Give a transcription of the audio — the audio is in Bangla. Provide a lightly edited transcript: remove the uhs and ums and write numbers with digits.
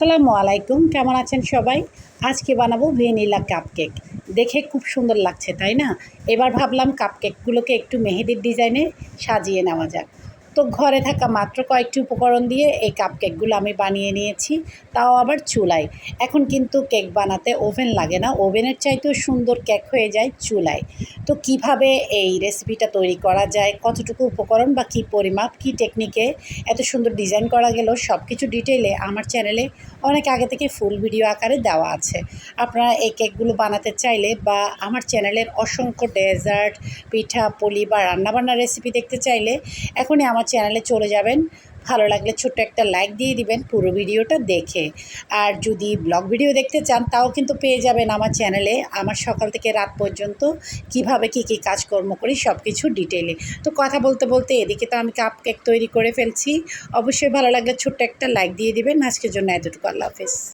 আসসালামু আলাইকুম, কেমন আছেন সবাই? আজকে বানাবো ভ্যানিলা কাপকেক। দেখে খুব সুন্দর লাগছে, তাই না? এবার ভাবলাম কাপকেকগুলোকে একটু মেহেদির ডিজাইনে সাজিয়ে নেওয়া যাক। তো ঘরে থাকা মাত্র কয়েকটি উপকরণ দিয়ে এই কাপকেকগুলো আমি বানিয়ে নিয়েছি, তাও আবার চুলায়। এখন কিন্তু কেক বানাতে ওভেন লাগে না, ওভেনের চাইতেও সুন্দর কেক হয়ে যায় চুলায়। তো কিভাবে এই রেসিপিটা তৈরি করা যায়, কতটুকু উপকরণ বা কী পরিমাপ, কী টেকনিকে এত সুন্দর ডিজাইন করা গেল, সব কিছু ডিটেইলে আমার চ্যানেলে অনেক আগে থেকে ফুল ভিডিও আকারে দেওয়া আছে। আপনারা এই কেকগুলো বানাতে চাইলে বা আমার চ্যানেলের অসংখ্য ডেজার্ট, পিঠা পুলি বা রান্নাবান্নার রেসিপি দেখতে চাইলে এখনই আমার চ্যানেলে চলে যাবেন। ভালো লাগলে ছোট্ট একটা লাইক দিয়ে দিবেন পুরো ভিডিওটা দেখে। আর যদি ব্লগ ভিডিও দেখতে চান তাও কিন্তু পেয়ে যাবেন আমার চ্যানেলে। আমার সকাল থেকে রাত পর্যন্ত কিভাবে কী কী কাজকর্ম করি সব কিছু ডিটেইলে। তো কথা বলতে বলতে এদিকে তো আমি কাপ কেক তৈরি করে ফেলছি। অবশ্যই ভালো লাগলে ছোট্ট একটা লাইক দিয়ে দিবেন। আজকের জন্য এতটুকু। আল্লাহ হাফেজ।